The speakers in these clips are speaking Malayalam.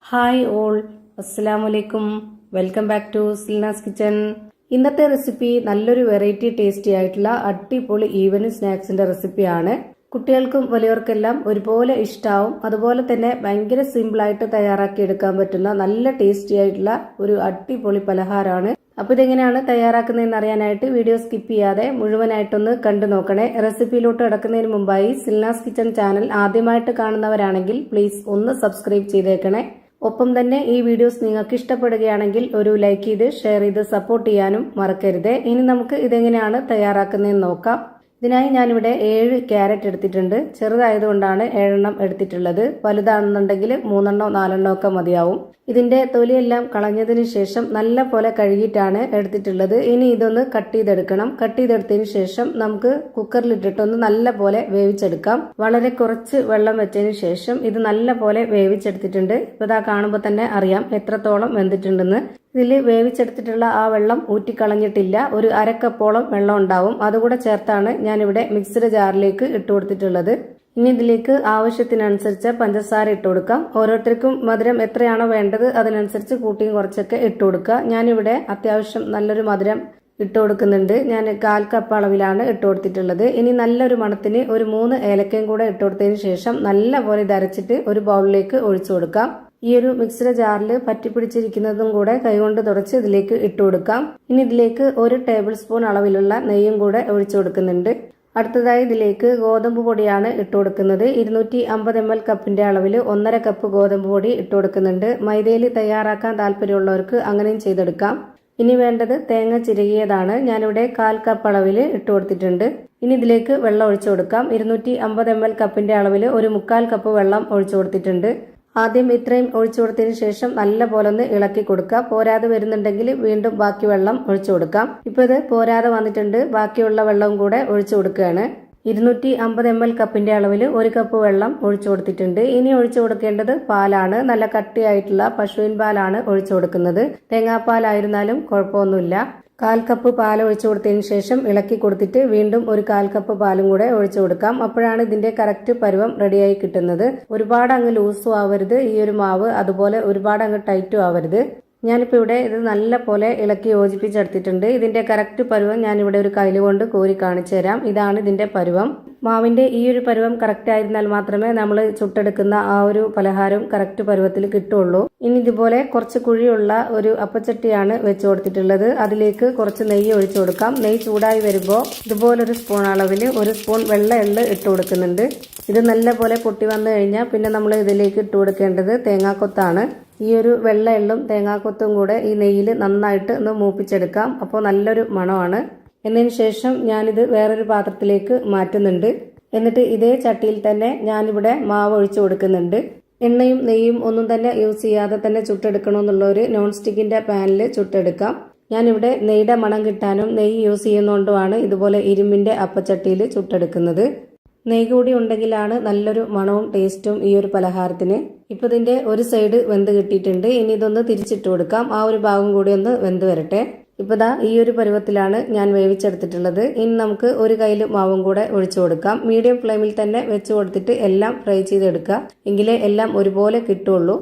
ഹായ് ഓൾ, അസ്സലാമലൈക്കും. Welcome back to Silna's kitchen. ഇന്നത്തെ റെസിപ്പി നല്ലൊരു വെറൈറ്റി ടേസ്റ്റി ആയിട്ടുള്ള അടിപൊളി ഈവനിങ് സ്നാക്സിന്റെ റെസിപ്പിയാണ്. കുട്ടികൾക്കും വലിയവർക്കെല്ലാം ഒരുപോലെ ഇഷ്ടാവും. അതുപോലെ തന്നെ ഭയങ്കര സിമ്പിളായിട്ട് തയ്യാറാക്കി എടുക്കാൻ പറ്റുന്ന നല്ല ടേസ്റ്റി ആയിട്ടുള്ള ഒരു അടിപൊളി പലഹാരമാണ്. അപ്പൊ ഇതെങ്ങനെയാണ് തയ്യാറാക്കുന്നതെന്ന് അറിയാനായിട്ട് വീഡിയോ സ്കിപ്പ് ചെയ്യാതെ മുഴുവനായിട്ടൊന്ന് കണ്ടു നോക്കണേ. റെസിപ്പിയിലോട്ട് കിടക്കുന്നതിന് മുമ്പായി സിൽനാസ് കിച്ചൺ ചാനൽ ആദ്യമായിട്ട് കാണുന്നവരാണെങ്കിൽ പ്ലീസ് ഒന്ന് സബ്സ്ക്രൈബ് ചെയ്തേക്കണേ. ഒപ്പം തന്നെ ഈ വീഡിയോസ് നിങ്ങൾക്ക് ഇഷ്ടപ്പെടുകയാണെങ്കിൽ ഒരു ലൈക്ക് ചെയ്ത് ഷെയർ ചെയ്ത് സപ്പോർട്ട് ചെയ്യാനും മറക്കരുത്. ഇനി നമുക്ക് ഇതെങ്ങനെയാണ് തയ്യാറാക്കുന്നതെന്ന് നോക്കാം. ഇതിനായി ഞാനിവിടെ 7 ക്യാരറ്റ് എടുത്തിട്ടുണ്ട്. ചെറുതായതുകൊണ്ടാണ് 7 എടുത്തിട്ടുള്ളത്. വലുതാണെന്നുണ്ടെങ്കിൽ 3 4 ഒക്കെ മതിയാവും. ഇതിന്റെ തൊലിയെല്ലാം കളഞ്ഞതിന് ശേഷം നല്ല പോലെ കഴുകിയിട്ടാണ് എടുത്തിട്ടുള്ളത്. ഇനി ഇതൊന്ന് കട്ട് ചെയ്തെടുക്കണം. കട്ട് ചെയ്തെടുത്തതിന് ശേഷം നമുക്ക് കുക്കറിലിട്ടിട്ടൊന്ന് നല്ല പോലെ വേവിച്ചെടുക്കാം. വളരെ കുറച്ച് വെള്ളം വെച്ചതിന് ശേഷം ഇത് നല്ല പോലെ വേവിച്ചെടുത്തിട്ടുണ്ട്. ഇപ്പൊ ഇതാ കാണുമ്പോൾ തന്നെ അറിയാം എത്രത്തോളം വെന്തിട്ടുണ്ടെന്ന്. ഇതിൽ വേവിച്ചെടുത്തിട്ടുള്ള ആ വെള്ളം ഊറ്റിക്കളഞ്ഞിട്ടില്ല. ഒരു അരക്കപ്പോളം വെള്ളം ഉണ്ടാവും. അതുകൂടെ ചേർത്താണ് ഞാനിവിടെ മിക്സിയുടെ ജാറിലേക്ക് ഇട്ട് കൊടുത്തിട്ടുള്ളത്. ഇനി ഇതിലേക്ക് ആവശ്യത്തിനനുസരിച്ച് പഞ്ചസാര ഇട്ട് കൊടുക്കാം. ഓരോരുത്തർക്കും മധുരം എത്രയാണോ വേണ്ടത് അതിനനുസരിച്ച് കൂട്ടിയും കുറച്ചൊക്കെ ഇട്ട് കൊടുക്കുക. ഞാനിവിടെ അത്യാവശ്യം നല്ലൊരു മധുരം ഇട്ട് കൊടുക്കുന്നുണ്ട്. ഞാൻ 1/4 കപ്പ് അളവിലാണ് ഇട്ട് കൊടുത്തിട്ടുള്ളത്. ഇനി നല്ലൊരു മണത്തിന് ഒരു 3 ഏലക്കയും കൂടെ ഇട്ട് കൊടുത്തതിന് ശേഷം നല്ല പോലെ ഇത് അരച്ചിട്ട് ഒരു ബൗളിലേക്ക് ഒഴിച്ചു കൊടുക്കാം. ഈ ഒരു മിക്സിയുടെ ജാറിൽ പറ്റിപ്പിടിച്ചിരിക്കുന്നതും കൂടെ കൈകൊണ്ട് തുടച്ച് ഇതിലേക്ക് ഇട്ട് കൊടുക്കാം. ഇനി ഇതിലേക്ക് 1 ടേബിൾ സ്പൂൺ അളവിലുള്ള നെയ്യും കൂടെ ഒഴിച്ചു കൊടുക്കുന്നുണ്ട്. അടുത്തതായി ഇതിലേക്ക് ഗോതമ്പ് പൊടിയാണ് ഇട്ട് കൊടുക്കുന്നത്. 250 ml കപ്പിന്റെ അളവിൽ 1/2 കപ്പ് ഗോതമ്പ് പൊടി ഇട്ട് കൊടുക്കുന്നുണ്ട്. മൈദയിൽ തയ്യാറാക്കാൻ താല്പര്യമുള്ളവർക്ക് അങ്ങനെയും ചെയ്തെടുക്കാം. ഇനി വേണ്ടത് തേങ്ങ ചിരകിയതാണ്. ഞാനിവിടെ 1/4 കപ്പ് അളവിൽ ഇട്ട് കൊടുത്തിട്ടുണ്ട്. ഇനി ഇതിലേക്ക് വെള്ളം ഒഴിച്ചു കൊടുക്കാം. 250 ml കപ്പിന്റെ അളവിൽ 1/4 കപ്പ് വെള്ളം ഒഴിച്ചു കൊടുത്തിട്ടുണ്ട്. ആദ്യം ഇത്രയും ഒഴിച്ചു കൊടുത്തതിന് ശേഷം നല്ല പോലെ ഒന്ന് ഇളക്കി കൊടുക്കുക. പോരാതെ വരുന്നുണ്ടെങ്കിൽ വീണ്ടും ബാക്കി വെള്ളം ഒഴിച്ചു കൊടുക്കാം. ഇപ്പൊ ഇത് പോരാതെ വന്നിട്ടുണ്ട്. ബാക്കിയുള്ള വെള്ളവും കൂടെ ഒഴിച്ചു കൊടുക്കുകയാണ്. 250 ml കപ്പിന്റെ അളവിൽ 1 കപ്പ് വെള്ളം ഒഴിച്ചു കൊടുത്തിട്ടുണ്ട്. ഇനി ഒഴിച്ചു കൊടുക്കേണ്ടത് പാലാണ്. നല്ല കട്ടിയായിട്ടുള്ള പശുവിൻ പാലാണ് ഒഴിച്ചു കൊടുക്കുന്നത്. തേങ്ങാപ്പാലായിരുന്നാലും കുഴപ്പമൊന്നുമില്ല. 1/4 കപ്പ് പാൽ ഒഴിച്ചു കൊടുത്തതിന് ശേഷം ഇളക്കി കൊടുത്തിട്ട് വീണ്ടും ഒരു 1/4 കപ്പ് പാലും കൂടെ ഒഴിച്ചു കൊടുക്കാം. അപ്പോഴാണ് ഇതിന്റെ കറക്റ്റ് പരുവം റെഡിയായി കിട്ടുന്നത്. ഒരുപാട് അങ്ങ് ലൂസും ആവരുത് ഈ ഒരു മാവ്, അതുപോലെ ഒരുപാട് അങ്ങ് ടൈറ്റും ആവരുത്. ഞാനിപ്പോ ഇവിടെ ഇത് നല്ല പോലെ ഇളക്കി യോജിപ്പിച്ചെടുത്തിട്ടുണ്ട്. ഇതിന്റെ കറക്റ്റ് പരുവം ഞാനിവിടെ ഒരു കയ്യിൽ കൊണ്ട് കോരി കാണിച്ചു തരാം. ഇതാണ് ഇതിന്റെ പരുവം. മാവിന്റെ ഈ ഒരു പരുവം കറക്റ്റ് ആയിരുന്നാൽ മാത്രമേ നമ്മൾ ചുട്ടെടുക്കുന്ന ആ ഒരു പലഹാരം കറക്റ്റ് പരുവത്തിൽ കിട്ടുള്ളൂ. ഇനി ഇതുപോലെ കുറച്ച് കുഴിയുള്ള ഒരു അപ്പച്ചട്ടിയാണ് വെച്ച് കൊടുത്തിട്ടുള്ളത്. അതിലേക്ക് കുറച്ച് നെയ്യ് ഒഴിച്ചു കൊടുക്കാം. നെയ്യ് ചൂടായി വരുമ്പോൾ ഇതുപോലൊരു സ്പൂൺ അളവിൽ 1 സ്പൂൺ വെള്ള എള്ള് ഇട്ട് കൊടുക്കുന്നുണ്ട്. ഇത് നല്ല പോലെ പൊട്ടി വന്നു കഴിഞ്ഞാൽ പിന്നെ നമ്മൾ ഇതിലേക്ക് ഇട്ട് കൊടുക്കേണ്ടത് തേങ്ങാക്കൊത്താണ്. ഈ ഒരു വെള്ള എള്ളും തേങ്ങാക്കൊത്തും കൂടെ ഈ നെയ്യിൽ നന്നായിട്ട് ഒന്ന് മൂപ്പിച്ചെടുക്കാം. അപ്പോൾ നല്ലൊരു മണമാണ്. എന്നതിന് ശേഷം ഞാനിത് വേറൊരു പാത്രത്തിലേക്ക് മാറ്റുന്നുണ്ട്. എന്നിട്ട് ഇതേ ചട്ടിയിൽ തന്നെ ഞാനിവിടെ മാവ് ഒഴിച്ചു കൊടുക്കുന്നുണ്ട്. എണ്ണയും നെയ്യും ഒന്നും തന്നെ യൂസ് ചെയ്യാതെ തന്നെ ചുട്ടെടുക്കണമെന്നുള്ള ഒരു നോൺ സ്റ്റിക്കിന്റെ പാനിൽ ചുട്ടെടുക്കാം. ഞാനിവിടെ നെയ്യുടെ മണം കിട്ടാനും നെയ്യ് യൂസ് ചെയ്യുന്നതുകൊണ്ടുമാണ് ഇതുപോലെ ഇരുമ്പിന്റെ അപ്പച്ചട്ടിയിൽ ചുട്ടെടുക്കുന്നത്. നെയ്യ് കൂടി ഉണ്ടെങ്കിലാണ് നല്ലൊരു മണവും ടേസ്റ്റും ഈ ഒരു പലഹാരത്തിന്. ഇപ്പൊ ഇതിന്റെ ഒരു സൈഡ് വെന്ത് കിട്ടിയിട്ടുണ്ട്. ഇനി ഇതൊന്ന് തിരിച്ചിട്ട് കൊടുക്കാം. ആ ഒരു ഭാഗം കൂടി ഒന്ന് വെന്ത് വരട്ടെ. ഇപ്പൊ ദാ ഈ ഒരു പരുവത്തിലാണ് ഞാൻ വേവിച്ചെടുത്തിട്ടുള്ളത്. ഇനി നമുക്ക് ഒരു കയ്യിൽ മാവും കൂടെ ഒഴിച്ചു കൊടുക്കാം. മീഡിയം ഫ്ലെയിമിൽ തന്നെ വെച്ച് കൊടുത്തിട്ട് എല്ലാം ഫ്രൈ ചെയ്തെടുക്കുക. എങ്കിലേ എല്ലാം ഒരുപോലെ കിട്ടുള്ളൂ.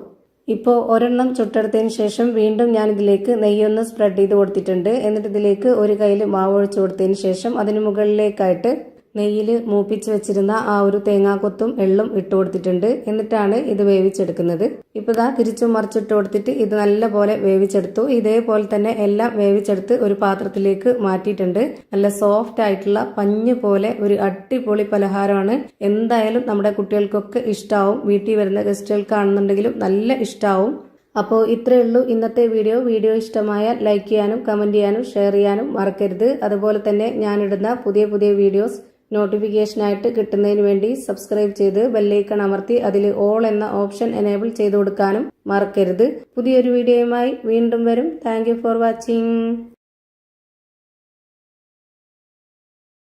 ഇപ്പോൾ ഒരെണ്ണം ചുട്ടെടുത്തതിന് ശേഷം വീണ്ടും ഞാൻ ഇതിലേക്ക് നെയ്യൊന്ന് സ്പ്രെഡ് ചെയ്ത് കൊടുത്തിട്ടുണ്ട്. എന്നിട്ട് ഇതിലേക്ക് ഒരു കയ്യിൽ മാവ് ഒഴിച്ചു കൊടുത്തതിന് ശേഷം അതിന് മുകളിലേക്കായിട്ട് നെയ്യിൽ മൂപ്പിച്ച് വെച്ചിരുന്ന ആ ഒരു തേങ്ങാക്കൊത്തും എള്ളും ഇട്ട് കൊടുത്തിട്ടുണ്ട്. എന്നിട്ടാണ് ഇത് വേവിച്ചെടുക്കുന്നത്. ഇപ്പൊ ദാ തിരിച്ചും മറിച്ചിട്ട് കൊടുത്തിട്ട് ഇത് നല്ല പോലെ വേവിച്ചെടുത്തു. ഇതേപോലെ തന്നെ എല്ലാം വേവിച്ചെടുത്ത് ഒരു പാത്രത്തിലേക്ക് മാറ്റിയിട്ടുണ്ട്. നല്ല സോഫ്റ്റ് ആയിട്ടുള്ള പഞ്ഞ് പോലെ ഒരു അടിപൊളി പലഹാരമാണ്. എന്തായാലും നമ്മുടെ കുട്ടികൾക്കൊക്കെ ഇഷ്ടാവും. വീട്ടിൽ വരുന്ന ഗസ്റ്റുകൾക്കാണെന്നുണ്ടെങ്കിലും നല്ല ഇഷ്ടാവും. അപ്പോൾ ഇത്രയേ ഉള്ളൂ ഇന്നത്തെ വീഡിയോ. വീഡിയോ ഇഷ്ടമായാൽ ലൈക്ക് ചെയ്യാനും കമന്റ് ചെയ്യാനും ഷെയർ ചെയ്യാനും മറക്കരുത്. അതുപോലെ തന്നെ ഞാനിടുന്ന പുതിയ വീഡിയോസ് നോട്ടിഫിക്കേഷനായിട്ട് കിട്ടുന്നതിന് വേണ്ടി സബ്സ്ക്രൈബ് ചെയ്ത് ബെല്ലൈക്കൺ അമർത്തി അതിൽ ഓൾ എന്ന ഓപ്ഷൻ എനേബിൾ ചെയ്ത് കൊടുക്കാനും മറക്കരുത്. പുതിയൊരു വീഡിയോയുമായി വീണ്ടും വരും. Thank you for watching.